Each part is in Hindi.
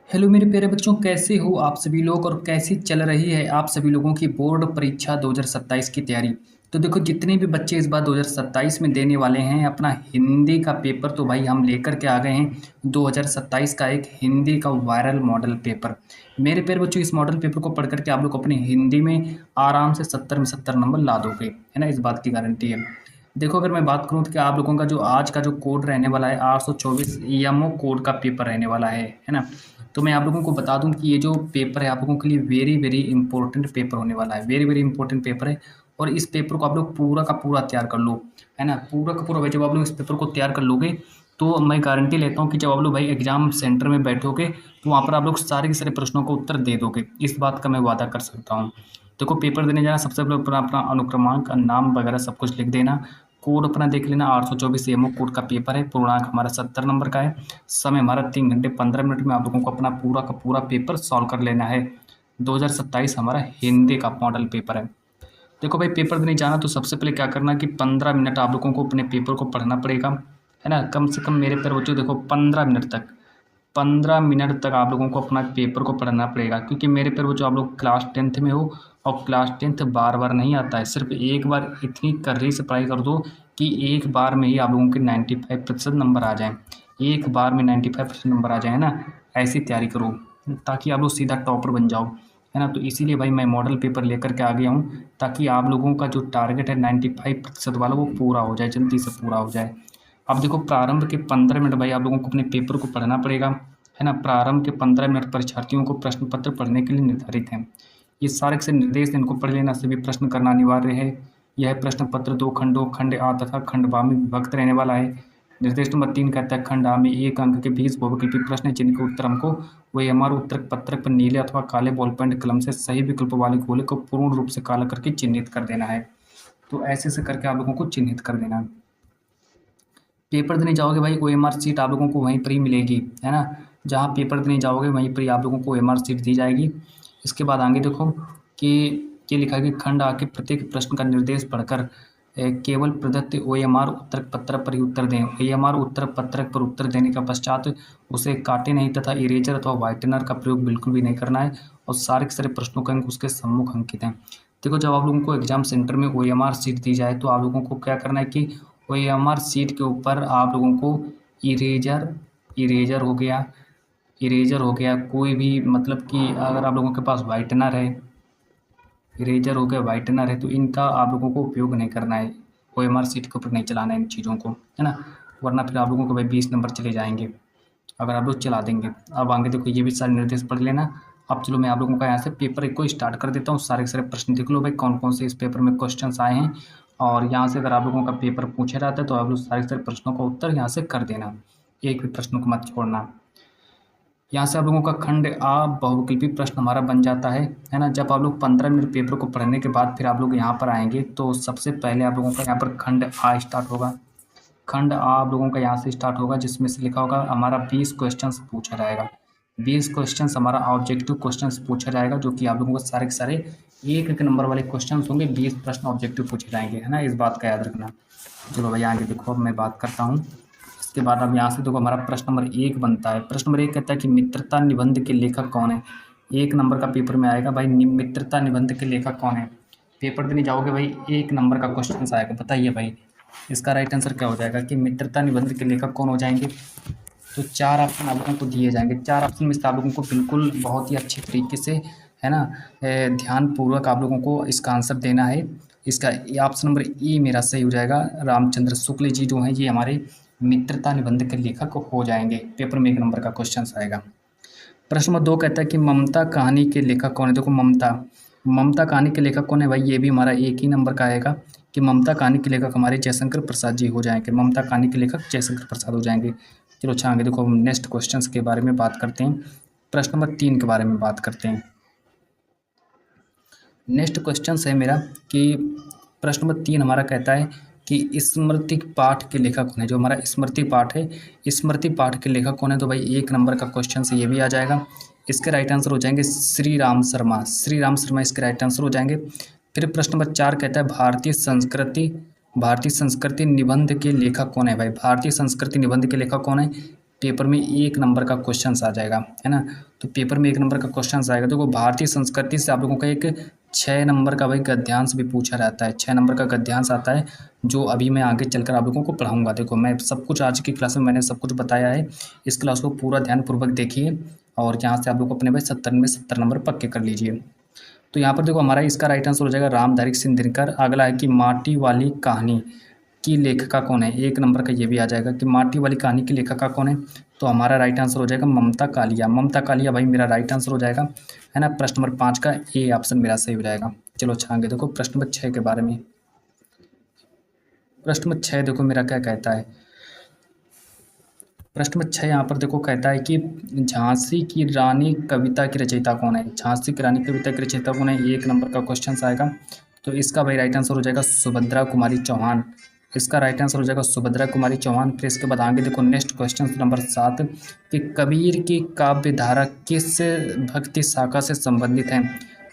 हेलो मेरे प्यारे बच्चों, कैसे हो आप सभी लोग और कैसी चल रही है आप सभी लोगों की बोर्ड परीक्षा 2027 की तैयारी। तो देखो, जितने भी बच्चे इस बार 2027 में देने वाले हैं अपना हिंदी का पेपर, तो भाई हम लेकर के आ गए हैं 2027 का एक हिंदी का वायरल मॉडल पेपर। मेरे प्यारे बच्चों, इस मॉडल पेपर को पढ़ करके आप लोग अपनी हिंदी में आराम से 70 में 70 नंबर ला दोगे, है ना, इस बात की गारंटी है। देखो, अगर मैं बात करूँ तो क्या आप लोगों का जो आज का जो कोड रहने वाला है 824 ईएमओ कोड का पेपर रहने वाला है ना। तो मैं आप लोगों को बता दूं कि ये जो पेपर है आप लोगों के लिए वेरी वेरी इंपॉर्टेंट पेपर होने वाला है, वेरी वेरी इंपॉर्टेंट पेपर है। और इस पेपर को आप लोग पूरा का पूरा तैयार कर लो, है ना, पूरा का पूरा भाई। जब आप लोग इस पेपर को तैयार कर लोगे तो मैं गारंटी लेता हूँ कि जब आप लोग भाई एग्जाम सेंटर में बैठोगे तो वहाँ पर आप लोग सारे के सारे प्रश्नों का उत्तर दे दोगे, इस बात का मैं वादा कर सकता हूँ। देखो, पेपर देने जाना सबसे पहले अपना अपना अनुक्रमांक, नाम वगैरह सब कुछ लिख देना। कोड अपना देख लेना, 824 एमओ कोड का पेपर है, पूर्णांक हमारा 70 नंबर का है। समय हमारा 3 घंटे 15 मिनट में आप लोगों को अपना पूरा का पूरा पेपर सॉल्व कर लेना है। 2027 हमारा हिंदी का मॉडल पेपर है। देखो भाई, पेपर देने जाना तो सबसे पहले क्या करना कि 15 मिनट आप लोगों को अपने पेपर को पढ़ना पड़ेगा, है ना। कम से कम मेरे पर बच्चों देखो 15 मिनट तक, 15 मिनट तक आप लोगों को अपना पेपर को पढ़ना पड़ेगा, क्योंकि मेरे पर वो जो आप लोग क्लास 10th में हो और क्लास 10th बार बार नहीं आता है, सिर्फ एक बार इतनी कर्री से पढ़ाई कर दो कि एक बार में ही आप लोगों के 95% नंबर आ जाएं, एक बार में 95% नंबर आ जाए ना। ऐसी तैयारी करो ताकि आप लोग सीधा टॉपर बन जाओ, है ना। तो इसीलिए भाई मैं मॉडल पेपर लेकर के आ गया हूँ ताकि आप लोगों का जो टारगेट है 95% वाला वो पूरा हो जाए, जल्दी से पूरा हो जाए। अब देखो, प्रारंभ के 15 मिनट भाई आप लोगों को अपने पेपर को पढ़ना पड़ेगा, है ना। प्रारंभ के 15 मिनट परीक्षार्थियों को प्रश्न पत्र पढ़ने के लिए निर्धारित हैं। ये सारे के सारे निर्देश इनको पढ़ लेना, सभी प्रश्न करना अनिवार्य है। यह प्रश्न पत्र 2 खंडों, खंड आ तथा खंड बा में विभक्त रहने वाला है। निर्देश नंबर 3 कहता है, खंड आ में 1 अंक के 20 बहुविकल्पी प्रश्न हैं, जिनके उत्तर हमको वही हमारे उत्तर पत्रक पर नीले अथवा काले बॉल पेन कलम से सही विकल्प वाले गोले को पूर्ण रूप से काला करके चिन्हित कर देना है। तो ऐसे से करके आप लोगों को चिन्हित कर देना है। पेपर देने जाओगे भाई, ओएमआर सीट आप लोगों को वहीं पर ही मिलेगी, है ना। जहाँ पेपर देने जाओगे वहीं पर ही आप लोगों को ओएमआर सीट दी जाएगी। इसके बाद आगे देखो कि ये लिखा है कि खंड आ के प्रत्येक प्रश्न का निर्देश पढ़कर केवल प्रदत्त ओएमआर उत्तर पत्रक पर ही उत्तर दें। ओएमआर उत्तर पत्रक पर उत्तर देने का पश्चात उसे काटे नहीं तथा इरेजर अथवा व्हाइटनर का प्रयोग बिल्कुल भी नहीं करना है, और सारे के सारे प्रश्नों का अंक उसके सम्मुख अंकित हैं। देखो, जब आप लोगों को एग्जाम सेंटर में ओएमआर सीट दी जाए तो आप लोगों को क्या करना है कि ओएमआर सीट के ऊपर आप लोगों को इरेजर इरेजर हो गया इरेजर हो गया कोई भी, मतलब कि अगर आप लोगों के पास वाइटनर है, इरेजर हो गया, वाइटनर है, तो इनका आप लोगों को उपयोग नहीं करना है। ओएमआर सीट के ऊपर नहीं चलाना है इन चीज़ों को, है ना। वरना फिर आप लोगों को भाई 20 नंबर चले जाएंगे अगर आप लोग चला देंगे। अब आगे देखो, ये भी सारे निर्देश पढ़ लेना। अब चलो मैं आप लोगों का यहाँ से पेपर एक को स्टार्ट कर देता हूँ। सारे के सारे प्रश्न देख लो भाई, कौन कौन से इस पेपर में क्वेश्चन आए हैं। और यहाँ से अगर आप लोगों का पेपर पूछा जाता है तो आप लोग सारे के सारे प्रश्नों का उत्तर यहाँ से कर देना, एक भी प्रश्न को मत छोड़ना। यहाँ से आप लोगों का खंड आ बहुविकल्पी प्रश्न हमारा बन जाता है ना। जब आप लोग 15 मिनट पेपर को पढ़ने के बाद फिर आप लोग यहाँ पर आएंगे तो सबसे पहले आप लोगों का यहाँ पर खंड आ स्टार्ट होगा। खंड आ आप लोगों का यहाँ से स्टार्ट होगा, जिसमें से लिखा होगा हमारा 20 क्वेश्चंस पूछा जाएगा। 20 क्वेश्चंस हमारा ऑब्जेक्टिव क्वेश्चंस पूछा जाएगा, जो कि आप लोगों को सारे के सारे एक एक नंबर वाले क्वेश्चंस होंगे। 20 प्रश्न ऑब्जेक्टिव पूछे जाएंगे, है ना, इस बात का याद रखना। चलो भैया आगे देखो, अब मैं बात करता हूँ। इसके बाद अब यहाँ से देखो, हमारा प्रश्न नंबर 1 बनता है। प्रश्न नंबर 1 कहता है कि मित्रता निबंध के लेखक कौन है। 1 नंबर का पेपर में आएगा भाई, मित्रता निबंध के लेखक कौन है। पेपर देने जाओगे भाई, 1 नंबर का क्वेश्चन आएगा, बताइए भाई इसका राइट आंसर क्या हो जाएगा कि मित्रता निबंध के लेखक कौन हो जाएंगे। तो 4 ऑप्शन आप लोगों को दिए जाएंगे। 4 ऑप्शन में से आप लोगों को बिल्कुल बहुत ही अच्छे तरीके से, है ना, ध्यानपूर्वक आप लोगों को इसका आंसर देना है। इसका ऑप्शन नंबर ई मेरा सही हो जाएगा। रामचंद्र शुक्ल जी जो हैं ये हमारे मित्रता निबंध के लेखक हो जाएंगे। पेपर में 1 नंबर का क्वेश्चन आएगा। प्रश्न नंबर 2 कहता है कि ममता कहानी के लेखक कौन है। देखो, ममता ममता कहानी के लेखक कौन है भाई, ये भी हमारा 1 ही नंबर का आएगा कि ममता कहानी के लेखक हमारे जयशंकर प्रसाद जी हो जाएंगे। ममता कहानी के लेखक जयशंकर प्रसाद हो जाएंगे। चलो अच्छा, आगे देखो, हम नेक्स्ट क्वेश्चंस के बारे में बात करते हैं। प्रश्न नंबर 3 के बारे में बात करते हैं। नेक्स्ट क्वेश्चन है मेरा कि प्रश्न नंबर 3 हमारा कहता है कि स्मृति पाठ के लेखक कौन है। जो हमारा स्मृति पाठ है, स्मृति पाठ के लेखक कौन है, तो भाई 1 नंबर का क्वेश्चन से ये भी आ जाएगा। इसके राइट आंसर हो जाएंगे श्री राम शर्मा। श्री राम शर्मा इसके राइट आंसर हो जाएंगे। फिर प्रश्न नंबर 4 कहता है भारतीय संस्कृति निबंध के लेखक कौन है। भाई भारतीय संस्कृति निबंध के लेखक कौन है, पेपर में 1 नंबर का क्वेश्चन आ जाएगा, है ना। तो पेपर में 1 नंबर का क्वेश्चन आएगा। देखो भारतीय संस्कृति से आप लोगों का एक 6 नंबर का भाई गद्यांश भी पूछा रहता है, 6 नंबर का गद्यांश आता है, जो अभी मैं आगे चलकर आप लोगों को पढ़ाऊँगा। देखो मैं सब कुछ आज की क्लास में मैंने सब कुछ बताया है, इस क्लास को पूरा ध्यानपूर्वक देखिए और यहाँ से आप लोग अपने भाई 70 में 70 नंबर पक्के कर लीजिए। तो यहाँ पर देखो हमारा इसका राइट आंसर हो जाएगा रामधारी सिंह दिनकर। अगला है कि माटी वाली कहानी की लेखिका कौन है, 1 नंबर का ये भी आ जाएगा कि माटी वाली कहानी की लेखिका कौन है। तो हमारा राइट आंसर हो जाएगा ममता कालिया। ममता कालिया भाई मेरा राइट आंसर हो जाएगा, है ना। प्रश्न नंबर 5 का ए ऑप्शन मेरा सही हो जाएगा। चलो अच्छा आगे देखो प्रश्न नंबर 6 के बारे में। प्रश्न नंबर 6 देखो मेरा क्या कहता है। प्रश्न नंबर 6 यहाँ पर देखो कहता है कि झांसी की रानी कविता की रचयिता कौन है। झांसी की रानी कविता की रचयिता कौन है, 1 नंबर का क्वेश्चन आएगा। तो इसका भाई राइट आंसर हो जाएगा सुभद्रा कुमारी चौहान। इसका राइट आंसर हो जाएगा सुभद्रा कुमारी चौहान। फिर इसके बाद आगे देखो नेक्स्ट क्वेश्चन नंबर 7 कि कबीर की काव्य धारा किस भक्ति शाखा से संबंधित है।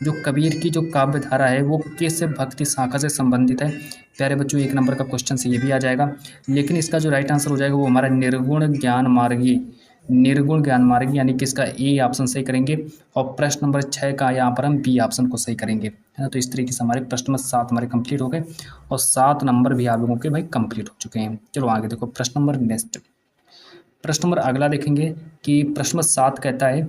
जो कबीर की जो काव्य धारा है वो किस भक्ति शाखा से संबंधित है। प्यारे बच्चों 1 नंबर का क्वेश्चन से ये भी आ जाएगा, लेकिन इसका जो राइट आंसर हो जाएगा वो हमारा निर्गुण ज्ञान मार्गी, निर्गुण ज्ञान मार्गी यानी कि इसका ए ऑप्शन सही करेंगे और प्रश्न नंबर 6 का यहाँ पर हम बी ऑप्शन को सही करेंगे, है ना। तो इस तरीके से हमारे प्रश्न नंबर 7 हमारे कंप्लीट हो गए और 7 नंबर भी आप लोगों के भाई कंप्लीट हो चुके हैं। चलो आगे देखो प्रश्न नंबर नेक्स्ट, प्रश्न नंबर अगला देखेंगे कि प्रश्न नंबर 7 कहता है,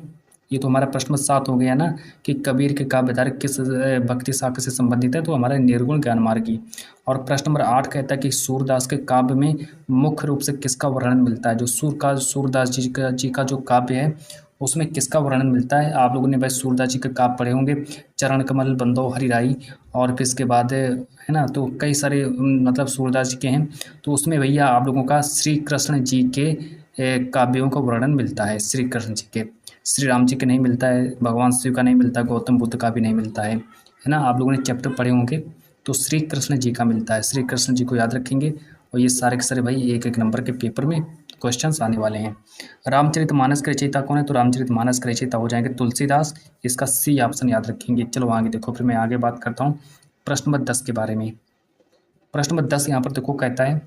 ये तो हमारा प्रश्न नंबर 7 हो गया ना कि कबीर के काव्य धारा किस भक्ति शाखा से संबंधित है, तो हमारा निर्गुण ज्ञान मार्गी। और प्रश्न नंबर 8 कहता है कि सूरदास के काव्य में मुख्य रूप से किसका वर्णन मिलता है। जो सूरदास जी का जो काव्य है उसमें किसका वर्णन मिलता है। आप लोगों ने भाई सूरदास जी के काव्य पढ़े होंगे, चरण कमल बंदो हरिराई, और फिर इसके बाद है ना, तो कई सारे मतलब सूरदास जी के हैं। तो उसमें भैया आप लोगों का श्री कृष्ण जी के काव्यों का वर्णन मिलता है। श्री कृष्ण जी के, श्री राम जी के नहीं मिलता है, भगवान शिव का नहीं मिलता, गौतम बुद्ध का भी नहीं मिलता है ना। आप लोगों ने चैप्टर पढ़े होंगे, तो श्री कृष्ण जी का मिलता है। श्री कृष्ण जी को याद रखेंगे और ये सारे के सारे भाई 1-1 नंबर के पेपर में क्वेश्चंस आने वाले हैं। रामचरितमानस के रचयिता कौन है, तो रामचरितमानस के रचयिता हो जाएंगे तुलसीदास। इसका सी ऑप्शन याद रखेंगे। चलो आगे देखो, फिर मैं आगे बात करता हूँ प्रश्न नंबर 10 के बारे में। प्रश्न नंबर 10 यहाँ पर देखो कहता है,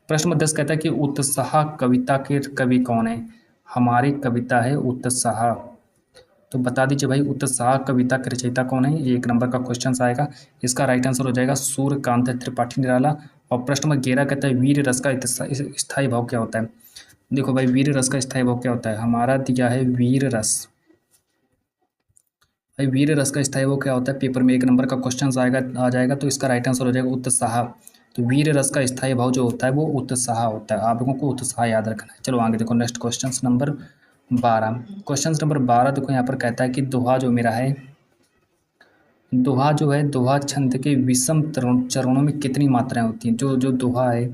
प्रश्न नंबर 10 कहता है कि उत्साह कविता के कवि कौन है। हमारी कविता है उत्साह, तो बता दीजिए भाई उत्साह कविता के रचयिता कौन है। 1 नंबर का क्वेश्चन आएगा, इसका राइट आंसर हो जाएगा सूर्यकांत त्रिपाठी निराला। और प्रश्न नंबर 11 कहता है वीर रस का स्थायी भाव क्या होता है। देखो भाई वीर रस का स्थायी भाव क्या होता है, हमारा दिया है वीर रस। भाई वीर रस का स्थायी भाव क्या होता है, पेपर में 1 नंबर का क्वेश्चन आ जाएगा। तो इसका राइट आंसर हो जाएगा उत्साह। तो वीर रस का स्थायी भाव जो होता है वो उत्साह होता है। आप लोगों को उत्साह याद रखना है। चलो आगे देखो next question number 12। Question number 12 देखो यहाँ पर कहता है कि दोहा जो मेरा है, दोहा जो है, दोहा छंद के विषम चरणों में कितनी मात्राएं होती हैं। जो दोहा है,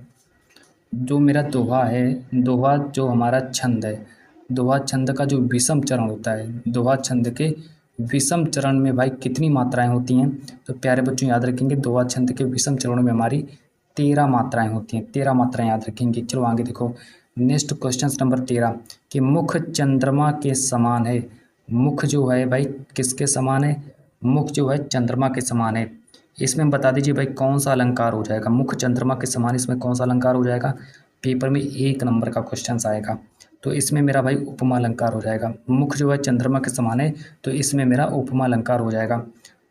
जो मेरा दोहा है, दोहा जो हमारा छंद है, दोहा छंद का जो विषम चरण होता है, दोहा छंद के विषम चरण में भाई कितनी मात्राएं होती हैं। तो प्यारे बच्चों याद रखेंगे दोहा छंद के विषम चरणों में हमारी 13 मात्राएं होती हैं। 13 मात्राएं याद रखेंगे। चलो आगे देखो नेक्स्ट क्वेश्चन नंबर 13 कि मुख चंद्रमा के समान है। मुख जो है भाई किसके समान है, मुख जो है चंद्रमा के समान है। इसमें बता दीजिए भाई कौन सा अलंकार हो जाएगा। मुख चंद्रमा के समान इसमें कौन सा अलंकार हो जाएगा, पेपर में 1 नंबर का क्वेश्चन आएगा। तो इसमें मेरा भाई उपमा अलंकार हो जाएगा। मुख जो है चंद्रमा के समान है, तो इसमें मेरा उपमा अलंकार हो जाएगा।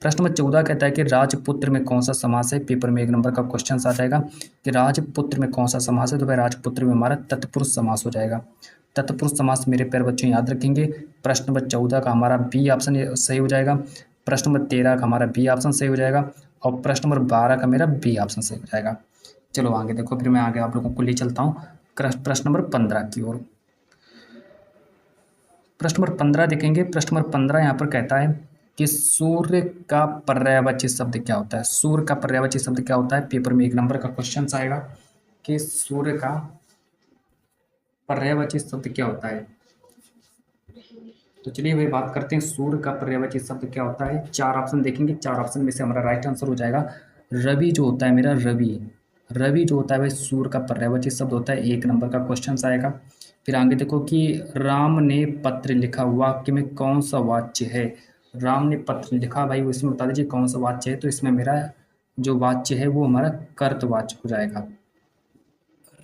प्रश्न नंबर 14 कहता है कि राजपुत्र में कौन सा समास है। पेपर में 1 नंबर का क्वेश्चन आ जाएगा कि राजपुत्र में कौन सा समास है। तो भाई राजपुत्र में हमारा तत्पुरुष समास हो जाएगा। तत्पुरुष समास मेरे प्यारे बच्चों याद रखेंगे। प्रश्न नंबर 14 का हमारा बी ऑप्शन सही हो जाएगा। प्रश्न नंबर 13 का हमारा बी ऑप्शन सही हो जाएगा और प्रश्न नंबर 12 का मेरा बी ऑप्शन सही हो जाएगा। चलो आगे देखो, फिर मैं आगे आप लोगों को ले चलता हूँ प्रश्न नंबर 15 की ओर। प्रश्न नंबर 15 देखेंगे। प्रश्न नंबर 15 यहाँ पर कहता है कि सूर्य का पर्यायवाची शब्द क्या होता है। सूर्य का पर्यायवाची शब्द क्या होता है, पेपर में 1 नंबर का क्वेश्चन आएगा कि सूर्य का पर्यायवाची शब्द क्या होता है। तो चलिए भाई बात करते हैं सूर्य का पर्यायवाची शब्द क्या होता है। 4 ऑप्शन देखेंगे, 4 ऑप्शन में से हमारा राइट आंसर हो जाएगा रवि जो होता है मेरा, रवि। रवि जो होता है भाई सूर्य का पर्यायवाची शब्द होता है। 1 नंबर का क्वेश्चन आएगा। फिर आगे देखो कि राम ने पत्र लिखा, वाक्य में कौन सा वाच्य है। राम ने पत्र लिखा भाई, इसमें बता दीजिए कौन सा वाच्य है। तो इसमें मेरा जो वाच्य है वो हमारा कर्तवाच्य हो जाएगा।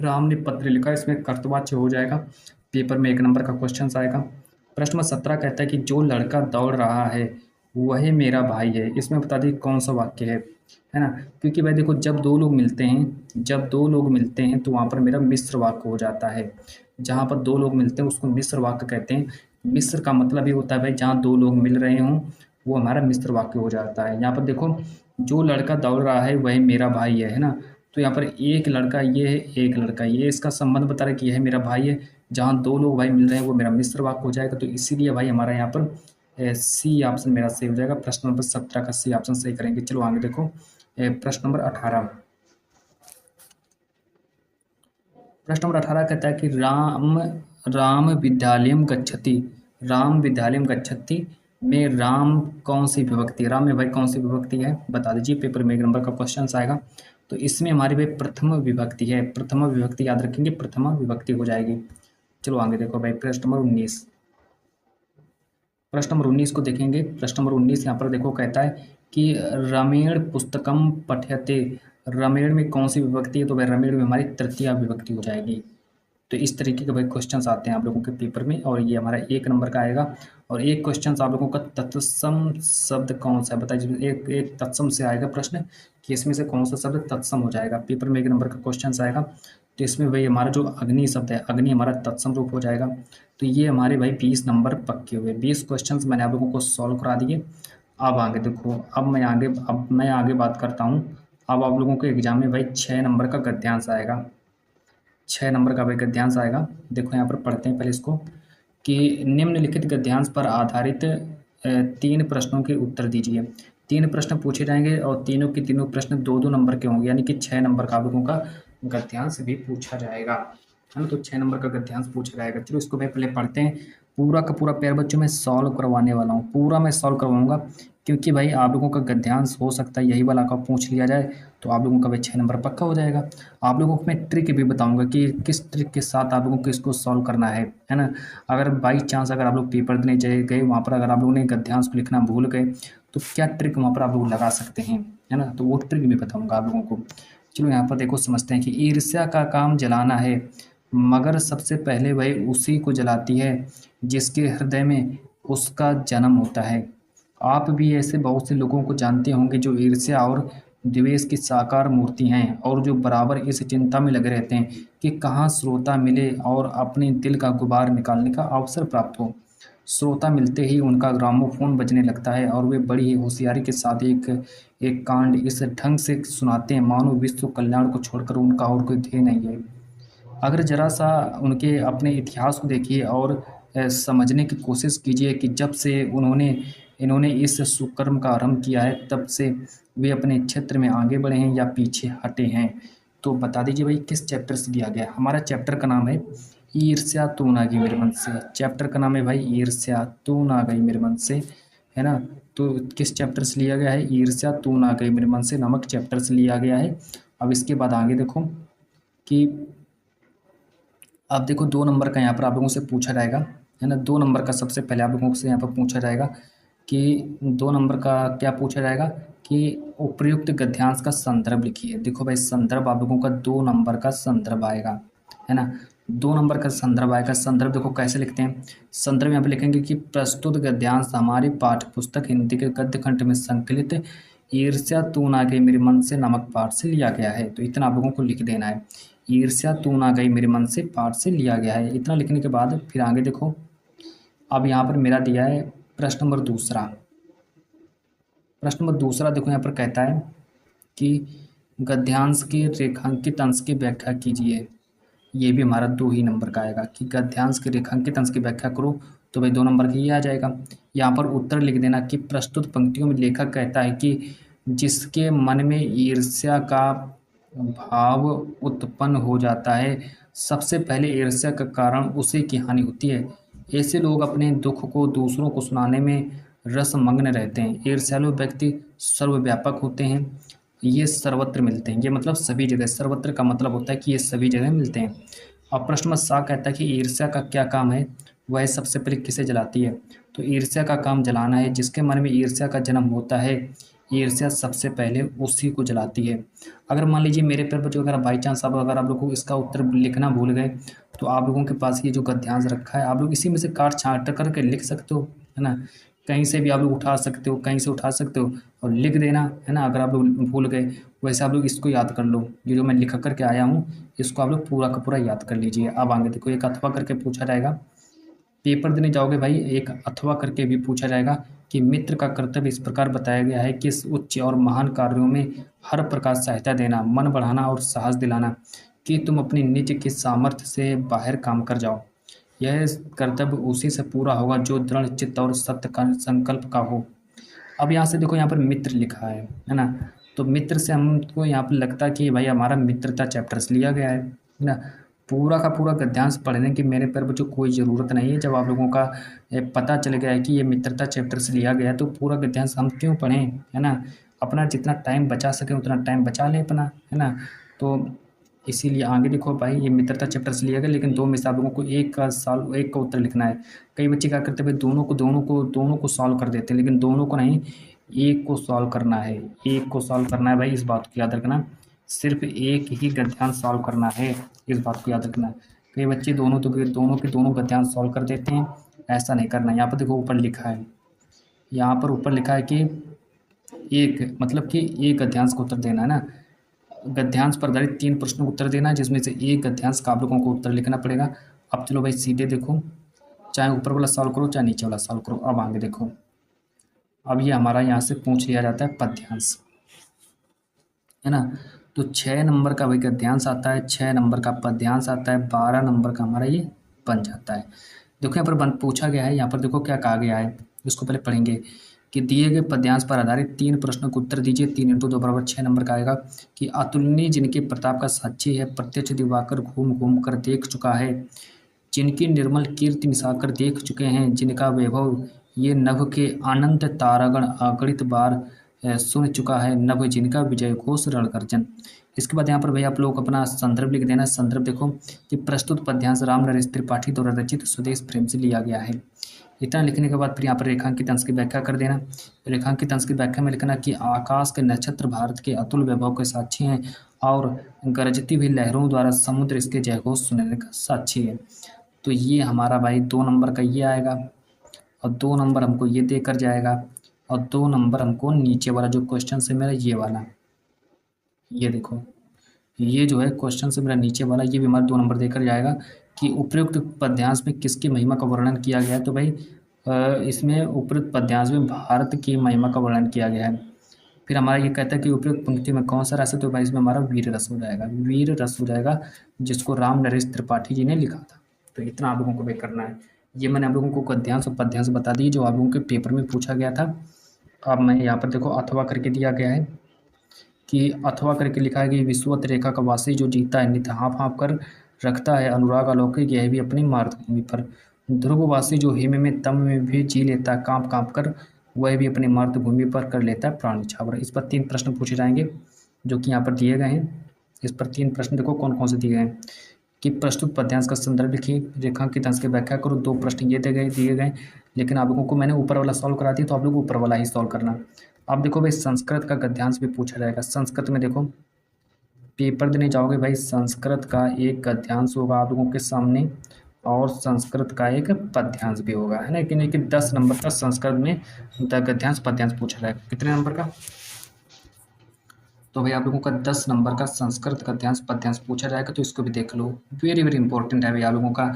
राम ने पत्र लिखा, इसमें कर्तवाच्य हो जाएगा। पेपर में 1 नंबर का क्वेश्चन आएगा। प्रश्न नंबर 17 कहता है कि जो लड़का दौड़ रहा है वही मेरा भाई है। इसमें बता दीजिए कौन सा वाक्य है ना? क्योंकि भाई देखो जब दो लोग मिलते हैं, तो वहाँ पर मेरा मिश्र वाक्य हो जाता है। जहाँ पर दो लोग मिलते हैं उसको मिश्र वाक्य कहते हैं। मिश्र का मतलब ये होता है भाई जहाँ दो लोग मिल रहे हों वो हमारा मिश्र वाक्य हो जाता है। यहाँ पर देखो जो लड़का दौड़ रहा है वही मेरा भाई है ना? तो यहाँ पर एक लड़का ये है, एक लड़का ये, इसका संबंध बता रहा है कि यह मेरा भाई है। जहाँ दो लोग भाई मिल रहे हैं वो मेरा मिश्र वाक्य हो जाएगा। तो इसीलिए भाई हमारा यहाँ पर सी ऑप्शन मेरा सही हो जाएगा। प्रश्न नंबर 17 का सी ऑप्शन सही करेंगे। चलो आगे देखो प्रश्न नंबर 18। प्रश्न नंबर 18 कहता है कि राम राम विद्यालयम गच्छति। राम विद्यालयम गच्छति में राम कौन सी विभक्ति है? राम में भाई कौन सी विभक्ति है बता दीजिए। पेपर में 1 नंबर का क्वेश्चन आएगा। तो इसमें हमारी भाई प्रथम विभक्ति है। प्रथम विभक्ति याद रखेंगे, प्रथम विभक्ति हो जाएगी। चलो आगे देखो भाई प्रश्न नंबर 19। प्रश्न नंबर 19 को देखेंगे। प्रश्न नंबर 19 यहाँ पर देखो कहता है कि रमेण पुस्तकम पठ्यते। रमेण में कौन सी विभक्ति है? तो भाई रमेण में हमारी तृतीया विभक्ति हो जाएगी। तो इस तरीके के भाई क्वेश्चंस आते हैं आप लोगों के पेपर में और ये हमारा 1 नंबर का आएगा। और एक क्वेश्चन आप लोगों का तत्सम शब्द कौन सा है बताइए। एक तत्सम से आएगा प्रश्न कि इसमें से कौन सा शब्द तत्सम हो जाएगा। पेपर में 1 नंबर का क्वेश्चन आएगा। तो इसमें भाई हमारा जो अग्नि शब्द है, अग्नि हमारा तत्सम रूप हो जाएगा। तो ये हमारे भाई 20 नंबर पक्के हुए। 20 क्वेश्चन मैंने आप लोगों को सॉल्व करा दिए। अब आगे देखो, अब मैं आगे बात करता हूँ। अब आप लोगों के एग्जाम में भाई 6 नंबर का गद्यांश आएगा। 6 नंबर का भाई गद्यांश आएगा। देखो यहाँ पर पढ़ते हैं पहले इसको कि निम्नलिखित गद्यांश पर आधारित 3 प्रश्नों के उत्तर दीजिए। 3 प्रश्न पूछे जाएंगे और तीनों के तीनों प्रश्न 2-2 नंबर के होंगे, यानी कि 6 नंबर का आप लोगों का गद्यांश भी पूछा जाएगा, है ना? तो 6 नंबर का गद्यांश पूछा जाएगा। चलो इसको भाई पहले पढ़ते हैं। पूरा का पूरा पेयर बच्चों मैं सॉल्व करवाने वाला हूँ, पूरा मैं सॉल्व करवाऊंगा क्योंकि भाई आप लोगों का गद्यांश हो सकता है यही वाला का पूछ लिया जाए तो आप लोगों का भाई 6 नंबर पक्का हो जाएगा। आप लोगों को मैं ट्रिक भी बताऊंगा कि किस ट्रिक के साथ आप लोगों को इसको सॉल्व करना है ना? अगर बाई चांस अगर आप लोग पेपर देने गए वहाँ पर अगर आप लोगों ने गद्यांश को लिखना भूल गए तो क्या ट्रिक वहाँ पर आप लोग लगा सकते हैं, है ना? तो वो ट्रिक भी बताऊँगा आप लोगों को। चलो यहाँ पर देखो समझते हैं कि ईर्ष्या का काम जलाना है मगर सबसे पहले वही उसी को जलाती है जिसके हृदय में उसका जन्म होता है। आप भी ऐसे बहुत से लोगों को जानते होंगे जो ईर्ष्या और द्वेष की साकार मूर्ति हैं और जो बराबर इस चिंता में लगे रहते हैं कि कहाँ श्रोता मिले और अपने दिल का गुबार निकालने का अवसर प्राप्त हो। श्रोता मिलते ही उनका ग्रामोफोन बजने लगता है और वे बड़ी ही होशियारी के साथ एक एक कांड इस ढंग से सुनाते हैं मानो विश्व कल्याण को छोड़कर उनका और कोई ध्येय नहीं है। अगर ज़रा सा उनके अपने इतिहास को देखिए और समझने की कोशिश कीजिए कि जब से इन्होंने इस सुकर्म का आरंभ किया है तब से वे अपने क्षेत्र में आगे बढ़े हैं या पीछे हटे हैं। तो बता दीजिए भाई किस चैप्टर से दिया गया है? हमारा चैप्टर का नाम है ईर्ष्या तू ना गई मेरे मन से। चैप्टर का नाम है भाई ईर्ष्या तू ना गई मेरे मन से, है ना? तो किस चैप्टर से लिया गया है? ईर्ष्या तू ना गई मेरे मन से नामक चैप्टर से लिया गया है। अब इसके बाद आगे देखो कि अब देखो 2 नंबर का यहाँ पर आप लोगों से पूछा जाएगा, है ना? 2 नंबर का सबसे पहले आप लोगों से यहाँ पर पूछा जाएगा कि 2 नंबर का क्या पूछा जाएगा कि उपयुक्त गद्यांश का संदर्भ लिखिए। देखो भाई संदर्भ आप लोगों का 2 नंबर का संदर्भ आएगा, है ना? 2 नंबर का संदर्भ आएगा। संदर्भ देखो कैसे लिखते हैं। संदर्भ यहाँ पर लिखेंगे कि प्रस्तुत गद्यांश हमारी पाठ्य पुस्तक हिंदी के गद्य खंड में संकलित ईर्ष्या तू ना गई मेरे मन से नामक पाठ से लिया गया है। तो इतना आप लोगों को लिख देना है। ईर्ष्या तू ना गई मेरे मन से पाठ से लिया गया है। इतना लिखने के बाद फिर आगे देखो, अब यहाँ पर मेरा दिया है प्रश्न नंबर दूसरा। प्रश्न नंबर दूसरा देखो यहाँ पर कहता है कि गद्यांश के रेखांकित अंश की व्याख्या कीजिए। ये भी हमारा 2 ही नंबर का आएगा कि गद्यांश के रेखांकित अंश की व्याख्या करो। तो भाई 2 नंबर का ये आ जाएगा। यहाँ पर उत्तर लिख देना कि प्रस्तुत पंक्तियों में लेखक कहता है कि जिसके मन में ईर्ष्या का भाव उत्पन्न हो जाता है सबसे पहले ईर्ष्या का कारण उसी की हानि होती है। ऐसे लोग अपने दुख को दूसरों को सुनाने में रसमग्न रहते हैं। ईर्ष्यालु व्यक्ति सर्वव्यापक होते हैं, ये सर्वत्र मिलते हैं। ये मतलब सभी जगह, सर्वत्र का मतलब होता है कि ये सभी जगह मिलते हैं। अब प्रश्न नंबर 7 कहता है कि ईर्ष्या का क्या काम है, वह सबसे पहले किसे जलाती है? तो ईर्ष्या का काम जलाना है। जिसके मन में ईर्ष्या का जन्म होता है ईर्ष्या सबसे पहले उसी को जलाती है। अगर मान लीजिए मेरे पेपर जो अगर बाई चांस अगर आप लोग को इसका उत्तर लिखना भूल गए तो आप लोगों के पास ये जो गद्यांश रखा है, आप लोग इसी में से काट छाँट करके लिख सकते हो, है ना। कहीं से भी आप लोग उठा सकते हो, कहीं से उठा सकते हो और लिख देना, है ना। अगर आप लोग भूल गए, वैसे आप लोग इसको याद कर लो, ये जो मैं लिख करके आया हूँ, इसको आप लोग पूरा का पूरा याद कर लीजिए। अब आगे देखो, एक अथवा करके पूछा जाएगा, पेपर देने जाओगे भाई, एक अथवा करके भी पूछा जाएगा कि मित्र का कर्तव्य इस प्रकार बताया गया है कि इस उच्च और महान कार्यों में हर प्रकार सहायता देना, मन बढ़ाना और साहस दिलाना, कि तुम अपनी निज के सामर्थ्य से बाहर काम कर जाओ। यह कर्तव्य उसी से पूरा होगा जो दृढ़ चित्त और सत्य का संकल्प का हो। अब यहाँ से देखो, यहाँ पर मित्र लिखा है ना। तो मित्र से हमको यहाँ पर लगता है कि भाई हमारा मित्रता चैप्टर से लिया गया है ना। पूरा का पूरा गद्यांश पढ़ने की मेरे पर बच्चों कोई ज़रूरत नहीं है। जब आप लोगों का पता चल गया है कि ये मित्रता चैप्टर से लिया गया है, तो पूरा गद्यांश हम क्यों पढ़ें, है ना। अपना जितना टाइम बचा सकें उतना टाइम बचा लें अपना, है ना। तो इसीलिए आगे देखो भाई, ये मित्रता चैप्टर से लिया गया, लेकिन दो में से आप लोगों को एक का उत्तर लिखना है। कई बच्चे क्या करते हैं भाई, दोनों को सॉल्व कर देते हैं, लेकिन दोनों को नहीं, एक को सॉल्व करना है। एक को सॉल्व करना है भाई, इस बात को याद रखना। सिर्फ एक ही गद्यांश सॉल्व करना है, इस बात को याद रखना। कई बच्चे दोनों के दोनों गद्यांश सॉल्व कर देते हैं, ऐसा नहीं करना। यहाँ पर देखो ऊपर लिखा है, यहाँ पर ऊपर लिखा है कि एक मतलब कि एक गद्यांश का उत्तर देना है ना। गद्यांश पर आधारित 3 प्रश्नों का उत्तर देना है, जिसमें से एक गद्यांश का आप लोगों को उत्तर लिखना पड़ेगा। अब चलो भाई सीधे देखो, चाहे ऊपर वाला सॉल्व करो चाहे नीचे वाला सॉल्व करो। अब आगे देखो, अब ये हमारा यहाँ से पूछ लिया जाता है पद्यांश, है ना। तो 6 नंबर का भाई गद्यांश आता है, 6 नंबर का पद्यांश आता है, 12 नंबर का हमारा ये बन जाता है। देखो यहाँ पर पूछा गया है, यहाँ पर देखो क्या कहा गया है, इसको पहले पढ़ेंगे कि दिए गए पद्यांश पर आधारित 3 प्रश्नों को उत्तर दीजिए। 3 इंटू 2 बराबर 6 नंबर का आएगा कि अतुलनीय जिनके प्रताप का साक्षी है, प्रत्यक्ष दिवाकर घूम घूम कर देख चुका है, जिनकी निर्मल कीर्ति मिसाकर देख चुके हैं, जिनका वैभव ये नभ के अनंत तारागण अगणित बार सुन चुका है, नभ जिनका विजय घोष रण गर्जन। इसके बाद यहाँ पर भाई आप लोग अपना संदर्भ लिख देना। संदर्भ देखो कि प्रस्तुत पद्यांश राम नरेश त्रिपाठी द्वारा रचित स्वदेश प्रेम से लिया गया है। इतना लिखने के बाद फिर यहाँ पर रेखांकित अंश की व्याख्या कर देना। रेखांकित अंश की व्याख्या में लिखना कि आकाश के नक्षत्र भारत के अतुल वैभव के साक्षी हैं और गरजती हुई लहरों द्वारा समुद्र इसके जयघोष सुनने का साक्षी है। तो ये हमारा भाई 2 नंबर का ये आएगा, और 2 नंबर हमको ये देकर जाएगा, और 2 नंबर हमको नीचे वाला जो क्वेश्चन से मेरा ये वाला, ये देखो, ये जो है क्वेश्चन से मेरा नीचे वाला, ये भी हमारा 2 नंबर देकर जाएगा कि उपयुक्त पद्यांश में किसकी महिमा का वर्णन किया गया है। तो भाई इसमें उपयुक्त पद्यांश में भारत की महिमा का वर्णन किया गया है। फिर हमारा ये कहता है कि उपयुक्त पंक्ति में कौन सा रस है, तो भाई इसमें हमारा वीर रस हो जाएगा, वीर रस हो जाएगा, जिसको राम नरेश त्रिपाठी जी ने लिखा था। तो इतना आप लोगों को भाई करना है। ये मैंने आप लोगों को गद्यांश और पद्यांश बता दिए जो आप लोगों के पेपर में पूछा गया था। अब मैं यहाँ पर देखो अथवा करके दिया गया है कि अथवा करके लिखा है कि विश्वत रेखा का वासी जो जीता है, नित हाँफ हाँफ कर रखता है अनुराग अलौकिक, यह भी अपनी मातृभूमि पर। ध्रुववासी जो हिम में तम में भी जी लेता है कांप कांप कर, वह भी अपनी मातृभूमि पर कर लेता है प्राण न्यौछावर। इस पर 3 प्रश्न पूछे जाएंगे जो कि यहाँ पर दिए गए हैं। इस पर 3 प्रश्न देखो कौन कौन से दिए गए हैं कि प्रस्तुत पद्यांश का संदर्भ लिखिए, रेखांकित अंश की व्याख्या करो। 2 प्रश्न ये दिए गए, लेकिन आप लोगों को मैंने ऊपर वाला सॉल्व करा दिया, तो आप लोग ऊपर वाला ही सॉल्व करना। अब देखो भाई संस्कृत का गद्यांश भी पूछा जाएगा। संस्कृत में देखो पेपर देने जाओगे भाई, संस्कृत का एक गद्यांश होगा आप लोगों के सामने, और संस्कृत का एक पद्यांश भी होगा, है ना। लेकिन 10 नंबर का संस्कृत में गद्यांश पद्यांश पूछा जाएगा। कितने नंबर का, तो भाई आप लोगों का 10 नंबर का संस्कृत गद्यांश पद्यांश पूछा जाएगा, तो इसको भी देख लो। वेरी वेरी इंपॉर्टेंट है भाई आप लोगों का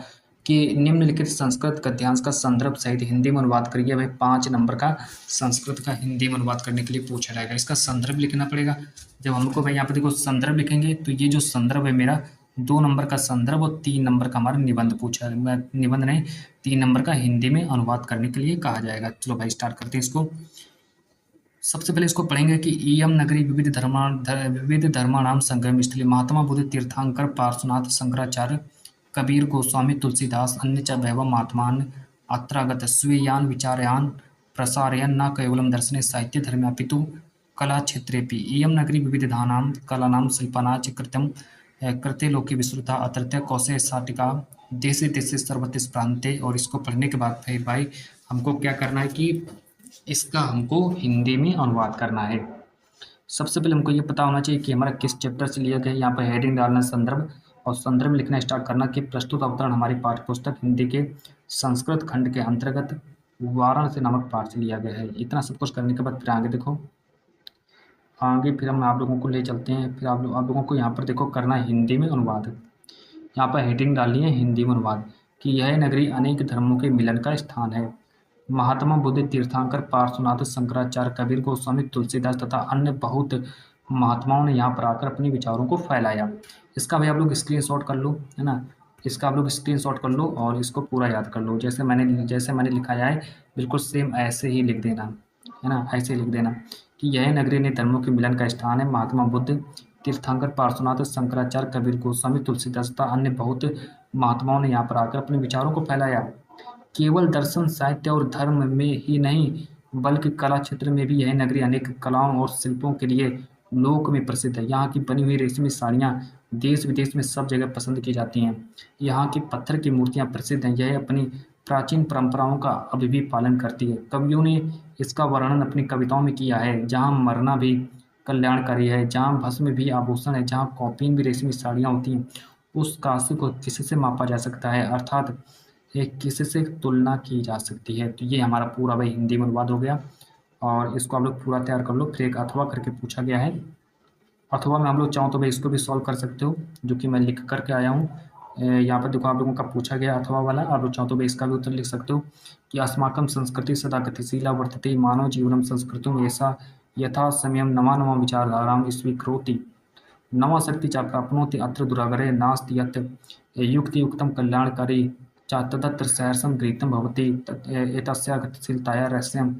कि निम्नलिखित संस्कृत गद्यांश का संदर्भ सहित हिंदी में अनुवाद करिए। भाई 5 नंबर का संस्कृत का हिंदी में अनुवाद करने के लिए पूछा जाएगा। इसका संदर्भ लिखना पड़ेगा। जब हमको भाई यहाँ पे देखो संदर्भ लिखेंगे, तो ये जो संदर्भ है मेरा 2 नंबर का संदर्भ और 3 नंबर का हमारा निबंध पूछा है, निबंध नहीं 3 नंबर का हिंदी में अनुवाद करने के लिए कहा जाएगा। चलो भाई स्टार्ट करते हैं इसको। सबसे पहले इसको पढ़ेंगे कि इयम नगरी विविध धर्माणाम संगम स्थली, महात्मा बुद्ध तीर्थंकर पार्श्वनाथ शंकराचार्य कबीर गोस्वामी तुलसीदास अन्य च वैभव महात्मान अत्रागत स्वीयान विचारयान प्रसारयन न केवलम दर्शने साहित्य धर्म्यापितु कला क्षेत्रेपि इयम नगरी विविधानां कलानां शिल्पानां च कृत्यं कृते लोके विस्तृता अत्रत्य कौशे साटिका देशे देशे सर्वत्र प्रांते। और इसको पढ़ने के बाद फिर भाई हमको क्या करना है कि इसका हमको हिंदी में अनुवाद करना है। सबसे पहले हमको ये पता होना चाहिए कि हमारा किस चैप्टर से लिया गया है। यहाँ पर हेडिंग डालना संदर्भ, और संदर्भ में लिखना स्टार्ट करना कि प्रस्तुत अवतरण हमारी पाठ्य पुस्तक हिंदी के संस्कृत खंड के अंतर्गत वाराणसी नामक पाठ से लिया गया है। इतना सब कुछ करने के बाद फिर आगे देखो, आगे फिर हम आप लोगों को ले चलते हैं। फिर आप लोगों को यहाँ पर देखो करना है हिंदी में अनुवाद। यहाँ पर हेडिंग डालनी है हिंदी में अनुवाद कि यह नगरी अनेक धर्मों के मिलन का स्थान है। महात्मा बुद्ध, तीर्थंकर, पार्श्वनाथ, शंकराचार्य, कबीर गोस्वामी, तुलसीदास तथा अन्य बहुत महात्माओं ने यहाँ पर आकर अपने विचारों को फैलाया। इसका भी आप लोग स्क्रीनशॉट कर लो, है ना। इसका आप लोग स्क्रीनशॉट कर लो और इसको पूरा याद कर लो। जैसे मैंने लिखाया है बिल्कुल सेम ऐसे ही लिख देना, है ना। ऐसे ही लिख देना कि यह नगरी ने धर्मों के मिलन का स्थान है। महात्मा बुद्ध, तीर्थंकर, पार्श्वनाथ, शंकराचार्य, कबीर गोस्वामी, तुलसीदास तथा अन्य बहुत महात्माओं ने यहाँ पर आकर अपने विचारों को फैलाया। केवल दर्शन, साहित्य और धर्म में ही नहीं बल्कि कला क्षेत्र में भी यह नगरी अनेक कलाओं और शिल्पों के लिए लोक में प्रसिद्ध है। यहाँ की बनी हुई रेशमी साड़ियाँ देश विदेश में सब जगह पसंद की जाती हैं। यहाँ की पत्थर की मूर्तियाँ प्रसिद्ध हैं। यह अपनी प्राचीन परंपराओं का अभी भी पालन करती है। कवियों ने इसका वर्णन अपनी कविताओं में किया है। जहाँ मरना भी कल्याणकारी है, जहाँ भस्म भी आभूषण है, जहाँ कौपीन भी रेशमी साड़ियाँ होती हैं, उस काशी को किससे मापा जा सकता है, अर्थात ये किससे तुलना की जा सकती है। तो ये हमारा पूरा भाई हिंदी में अनुवाद हो गया और इसको आप लोग पूरा तैयार कर लो। फिर एक अथवा करके पूछा गया है। अथवा में हम लोग चाहो तो भाई इसको भी सॉल्व कर सकते हो, जो कि मैं लिख करके आया हूँ। यहाँ पर देखो आप लोगों का पूछा गया अथवा वाला, आप लोग चाहो तो भाई इसका भी उत्तर लिख सकते हो कि अस्माकं संस्कृति सदा गतिशीला वर्तते, मानव जीवनम संस्कृतम ऐसा यथा समयम नमा नमा विचारधारां स्वीकरोति, नवा शक्ति च प्राप्नोति अत्र दुराग्रहे नास्ति यत् युक्तियुक्तं कल्याणकारी च तदत्र सहर्षं गृहीतं भवति एतस्या गतिशीलताया रहस्यं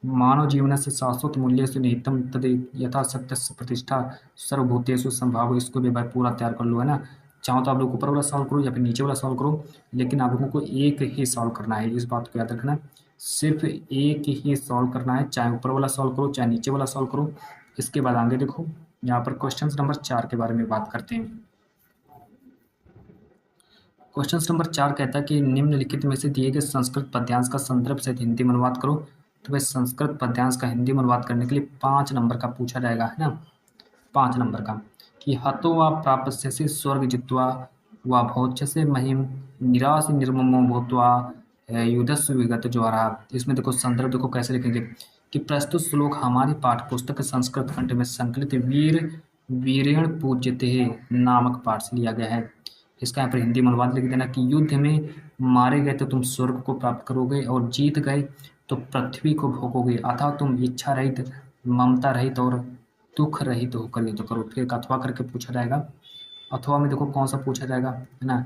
मानव जीवनस्य शाश्वत मूल्येषु निहितं तद् यथा सत्यस्य प्रतिष्ठा सर्वभूतेषु संभाव। इसको भी भाई पूरा तैयार कर लो, है ना। चाहो तो आप लोग ऊपर वाला सॉल्व करो या फिर नीचे वाला सॉल्व करो, लेकिन आप लोगों को एक ही सॉल्व करना है। इस बात को याद रखना, सिर्फ एक ही सॉल्व करना है, चाहे ऊपर वाला सॉल्व करो चाहे नीचे वाला सॉल्व करो। इसके बाद आगे देखो, यहाँ पर क्वेश्चन नंबर 4 के बारे में बात करते हैं। क्वेश्चन नंबर 4 कहता है कि निम्नलिखित में से दिए गए संस्कृत पद्यांश का संदर्भ सहित हिंदी में अनुवाद करो। तो भाई संस्कृत पद्यांश का हिंदी में अनुवाद करने के लिए 5 नंबर का पूछा जाएगा, है ना। 5 नंबर का कि हतो वा प्राप्स्यसि स्वर्ग जित्वा वा भोज्यसे महिम निराश निर्ममो भूत्वा युधस्व विगत ज्वारा। इसमें देखो संदर्भ देखो कैसे लिखेंगे कि प्रस्तुत श्लोक हमारी पाठ्य पुस्तक संस्कृत खंड में संकलित वीर वीरेण पूज्यते नामक पाठ से लिया गया है। इसका यहाँ पर हिंदी में अनुवाद लिख देना कि युद्ध में मारे गए तो तुम स्वर्ग को प्राप्त करोगे और जीत गए तो पृथ्वी को भोगोगे, अतः तुम इच्छा रहित, ममता रहित और दुख रहित होकर युद्ध करो। फिर एक अथवा करके पूछा जाएगा। अथवा में देखो कौन सा पूछा जाएगा, है ना,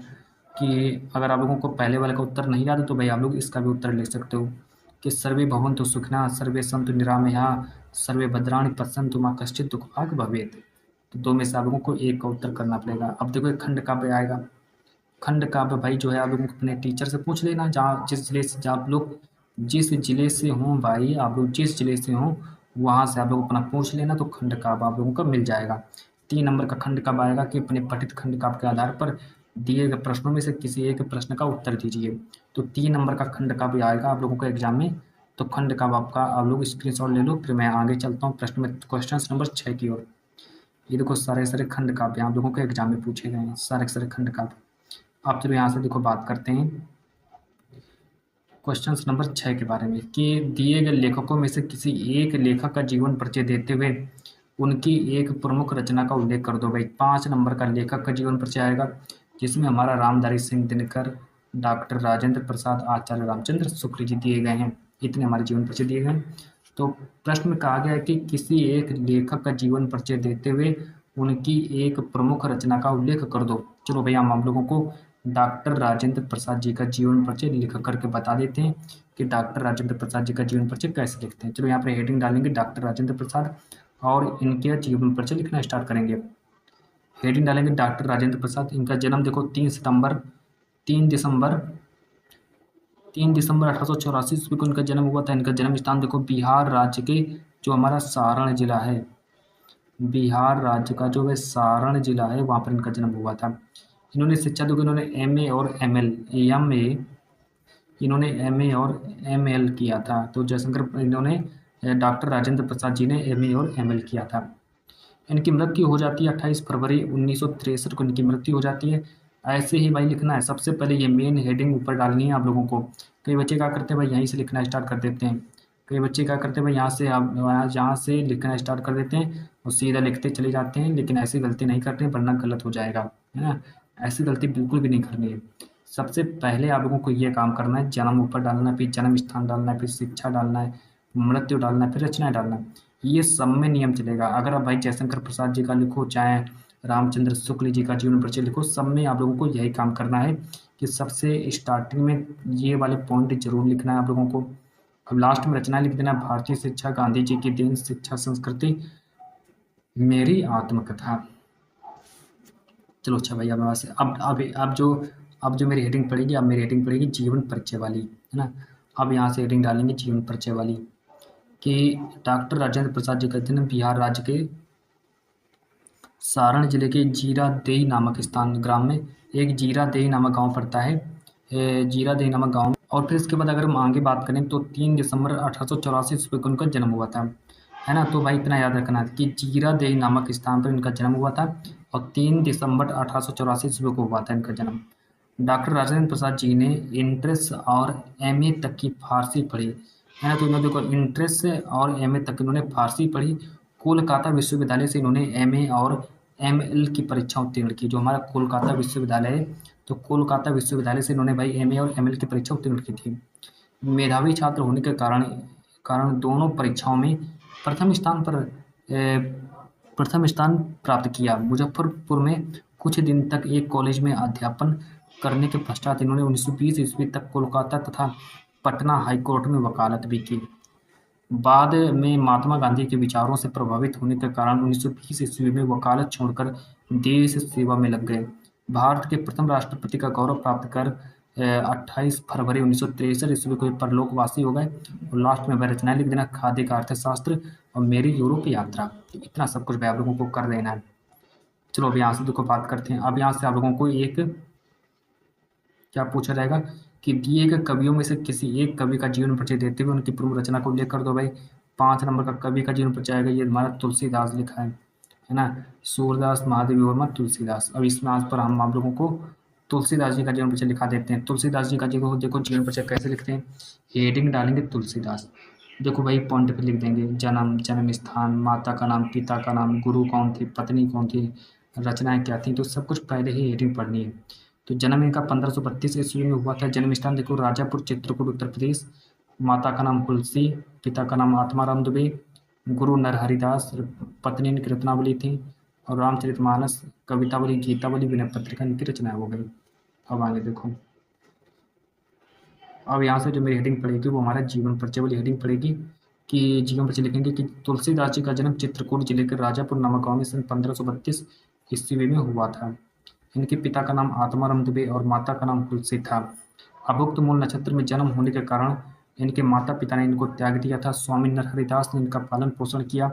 कि अगर आप लोगों को पहले वाले का उत्तर नहीं याद है तो भाई आप लोग इसका भी उत्तर लिख सकते हो कि सर्वे भवन्तु सुखिनः सर्वे सन्तु निरामयाः सर्वे भद्राणि पश्यन्तु मा कश्चित् दुःखभाग् भवेत्। तो 2 में से आप लोगों को एक का उत्तर करना पड़ेगा। अब देखो एक खंड काव्य आएगा। खंड काव्य भाई जो है आप लोगों को अपने टीचर से पूछ लेना, जहाँ जिस जिले से आप लोग जिस जिले से हों भाई, आप लोग जिस जिले से हों वहाँ से आप लोग अपना पूछ लेना, तो खंड काव्य आप लोगों को मिल जाएगा। 3 नंबर का खंड काव्य आएगा कि अपने पठित खंड काव्य के आधार पर दिए गए प्रश्नों में से किसी एक प्रश्न का उत्तर दीजिए। तो 3 नंबर का खंड काव्य आएगा आप लोगों को एग्जाम में। तो खंड काव्य आपका आप लोग स्क्रीनशॉट ले लो। फिर मैं आगे चलता हूँ प्रश्न में, क्वेश्चन नंबर 6 की ओर। ये देखो सारे खंड काव्य आप लोगों को एग्जाम में पूछे गए हैं, सारे खंड काव्य। आप चलो यहाँ से देखो बात करते हैं क्वेश्चन नंबर 6 के बारे में कि दिए गए लेखकों में से किसी एक लेखक का जीवन परिचय देते हुए उनकी एक प्रमुख रचना का उल्लेख कर दो। भाई 5 नंबर का लेखक का जीवन परिचय आएगा, जिसमें हमारा रामधारी सिंह दिनकर, डॉक्टर राजेंद्र प्रसाद, आचार्य रामचंद्र शुक्ल जी दिए गए हैं। इतने हमारे जीवन परिचय दिए गए हैं। तो प्रश्न में कहा गया है कि किसी एक लेखक का जीवन परिचय देते हुए उनकी एक प्रमुख रचना का उल्लेख कर दो। चलो भैया हम लोगों को डॉक्टर राजेंद्र प्रसाद जी का जीवन परिचय लिख करके बता देते हैं कि डॉक्टर राजेंद्र प्रसाद जी का जीवन परिचय कैसे लिखते हैं। चलो यहाँ पर हेडिंग डालेंगे डॉक्टर राजेंद्र प्रसाद और इनके जीवन परिचय लिखना स्टार्ट करेंगे। हेडिंग डालेंगे डॉक्टर राजेंद्र प्रसाद। इनका जन्म देखो 3 दिसंबर 1884 ईस्वी को इनका जन्म हुआ था। इनका जन्म स्थान देखो बिहार राज्य के जो हमारा सारण जिला है, बिहार राज्य का जो है सारण जिला है, वहाँ पर इनका जन्म हुआ था। इन्होंने शिक्षा देखो इन्होंने एमए और एमएल किया था। तो जयशंकर इन्होंने डॉक्टर राजेंद्र प्रसाद जी ने एमए और एमएल किया था। इनकी मृत्यु हो जाती है 28 फरवरी 1963 को इनकी मृत्यु हो जाती है। ऐसे ही भाई लिखना है, सबसे पहले ये मेन हेडिंग ऊपर डालनी है आप लोगों को। कई बच्चे क्या करते हैं भाई, यहीं से लिखना स्टार्ट कर देते हैं। कई बच्चे क्या करते हैं भाई, यहाँ से आप यहाँ से लिखना स्टार्ट कर देते हैं और सीधा लिखते चले जाते हैं, लेकिन ऐसी गलती नहीं करते हैं वरना गलत हो जाएगा, है ना। ऐसी गलती बिल्कुल भी नहीं करनी है। सबसे पहले आप लोगों को ये काम करना है, जन्म ऊपर डालना है, फिर जन्म स्थान डालना है, फिर शिक्षा डालना है, मृत्यु डालना है, फिर रचनाएं डालना है। ये सब में नियम चलेगा। अगर आप भाई जयशंकर प्रसाद जी का लिखो, चाहे रामचंद्र शुक्ल जी का जीवन परिचय लिखो, सब में आप लोगों को यही काम करना है कि सबसे स्टार्टिंग में ये वाले पॉइंट जरूर लिखना है आप लोगों को। अब लास्ट में रचना लिख देना, भारतीय शिक्षा गांधी जी की देन, शिक्षा संस्कृति, मेरी आत्मकथा। चलो अच्छा भाई, अब यहाँ से अब जो मेरी हेडिंग पड़ेगी, अब मेरी हेडिंग पड़ेगी जीवन परिचय वाली, है ना। अब यहाँ से हेडिंग डालेंगे जीवन परिचय वाली कि डॉक्टर राजेंद्र प्रसाद जी का जन्म बिहार राज्य के सारण जिले के जीरादेई नामक स्थान ग्राम में, एक जीरादेई नामक गांव पड़ता है, जीरादेई नामक गांव में। और फिर इसके बाद अगर हम आगे बात करें तो 3 दिसंबर 1884 ईस्वी को उनका जन्म हुआ था, है ना। तो भाई इतना याद रखना कि जीरादेई नामक स्थान पर इनका जन्म हुआ था और 3 दिसंबर 1884 ईस्वी को हुआ था इनका जन्म। डॉक्टर राजेंद्र प्रसाद जी ने इंट्रेंस और एमए तक की फारसी पढ़ी, है ना। तो इन्होंने देखो इंट्रेंस और एमए तक इन्होंने फारसी पढ़ी। कोलकाता विश्वविद्यालय से इन्होंने एमए और एमएल की परीक्षा उत्तीर्ण की। जो हमारा कोलकाता विश्वविद्यालय है, तो कोलकाता विश्वविद्यालय से इन्होंने भाई एमए और एमएल की परीक्षा उत्तीर्ण की थी। मेधावी छात्र होने के कारण कारण दोनों परीक्षाओं में प्रथम स्थान पर प्रथम स्थान प्राप्त किया। मुजफ्फरपुर में कुछ दिन तक एक कॉलेज में अध्यापन करने के पश्चात इन्होंने 1920 ईस्वी तक कोलकाता तथा पटना हाईकोर्ट में वकालत भी की। बाद में महात्मा गांधी के विचारों से प्रभावित होने के कारण 1920 ईस्वी में वकालत छोड़कर देश सेवा में लग गए। भारत के प्रथम राष्ट्रपति का गौरव प्राप्त कर 28 फरवरी 1963 ईस्वी को ये परलोकवासी हो गए। और लास्ट में वह रचनाएं लिख देना, खादी का अर्थशास्त्र और मेरी यूरोप यात्रा। तो इतना सब कुछ भाई आप लोगों को कर देना है। चलो अब यहाँ से देखो बात करते हैं। अब यहाँ से आप लोगों को एक क्या पूछा जाएगा कि दिए गए कवियों में से किसी एक कवि का जीवन परिचय देते हुए उनकी पूर्व रचना को उल्लेख कर दो भाई। 5 नंबर का कवि का जीवन परिचय आएगा, ये हमारा तुलसीदास लिखा है ना। सूरदास, महादेवी वर्मा, तुलसीदास। अब इसमें आज पर हम आप लोगों को तुलसीदास जी का जीवन परिचय लिखा देते हैं। तुलसीदास जी का देखो जीवन परिचय कैसे लिखते हैं। हेडिंग डालेंगे तुलसीदास। देखो भाई पॉइंट पे लिख देंगे, जन्म, जन्म स्थान, माता का नाम, पिता का नाम, गुरु कौन थे, पत्नी कौन थी, रचनाएं क्या थी, तो सब कुछ पहले ही हेडिंग पढ़नी है। तो जन्म इनका 1532 ईस्वी में हुआ था। जन्म स्थान देखो राजापुर, चित्रकूट, उत्तर प्रदेश। माता का नाम तुलसी, पिता का नाम आत्माराम दुबे, गुरु नरहरिदास, पत्नी इनकी रत्नावली थी और रामचरितमानस, कवितावली, गीतावली, विनय पत्रिका इनकी रचनाएं हो गई। अब आगे देखो, अब यहाँ से जो मेरी हेडिंग पड़ेगी वो हमारा जीवन परिचय वाली हेडिंग पड़ेगी कि जीवन परिचय लिखेंगे कि तुलसीदास जी का जन्म चित्रकूट जिले के राजापुर नामक गाँव में सन 1532 ईस्वी में हुआ था। इनके पिता का नाम आत्माराम दुबे और माता का नाम तुलसी था। अभुक्त मूल नक्षत्र में जन्म होने के कारण इनके माता पिता ने इनको त्याग दिया था। स्वामी नरहरिदास ने इनका पालन पोषण किया।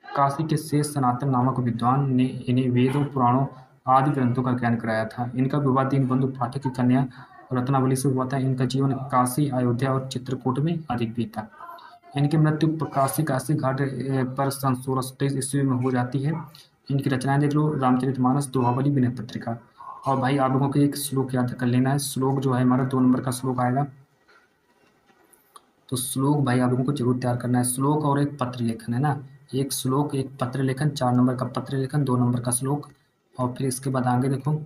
काशी के शेष सनातन नामक विद्वान ने इन्हें वेदों, पुराणों आदि ग्रंथों का ज्ञान कराया था। इनका विवाह दीनबंधु पाठक की कन्या रत्नावली से हुआ था। इनका जीवन काशी, अयोध्या और चित्रकूट में अधिक बीता। इनकी मृत्यु काशी घाट पर सन 1623 ईस्वी में हो जाती है। इनकी रचनाएं देख लो, रामचरितमानस, दोहावली, विनय पत्रिका। और भाई आप लोगों को एक श्लोक याद कर लेना है। श्लोक जो है हमारा 2 नंबर का श्लोक आएगा। तो श्लोक भाई आप लोगों को जरूर तैयार करना है। श्लोक और एक पत्र लेखन, है ना। एक श्लोक, एक पत्र लेखन, 4 नंबर का पत्र लेखन, 2 नंबर का श्लोक। और फिर इसके बाद आगे देखो,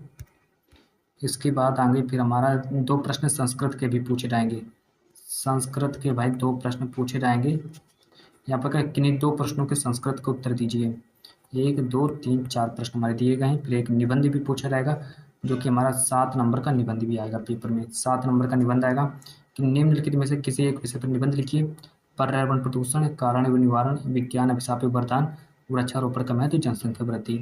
इसके बाद आगे फिर हमारा 2 प्रश्न संस्कृत के भी पूछे जाएंगे। संस्कृत के भाई 2 प्रश्न पूछे जाएंगे। यहाँ पर किन्हीं 2 प्रश्नों के संस्कृत का उत्तर दीजिए। 1, 2, 3, 4 प्रश्न हमारे दिए गए हैं। फिर एक निबंध भी पूछा जाएगा जो कि हमारा 7 नंबर का निबंध भी आएगा पेपर में। 7 नंबर का निबंध आएगा कि निम्नलिखित में से किसी एक विषय पर निबंध लिखिए। पर्यावरण प्रदूषण, कारण एवं निवारण, विज्ञान अभिशाप वरदान, वृक्षारोपण का महत्व, जनसंख्या वृद्धि।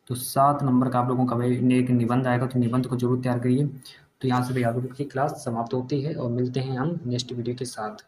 तो 7 नंबर का आप लोगों का भाई एक निबंध आएगा, तो निबंध को जरूर तैयार करिए। तो यहाँ से भाई आप लोगों की क्लास समाप्त होती है और मिलते हैं हम नेक्स्ट वीडियो के साथ।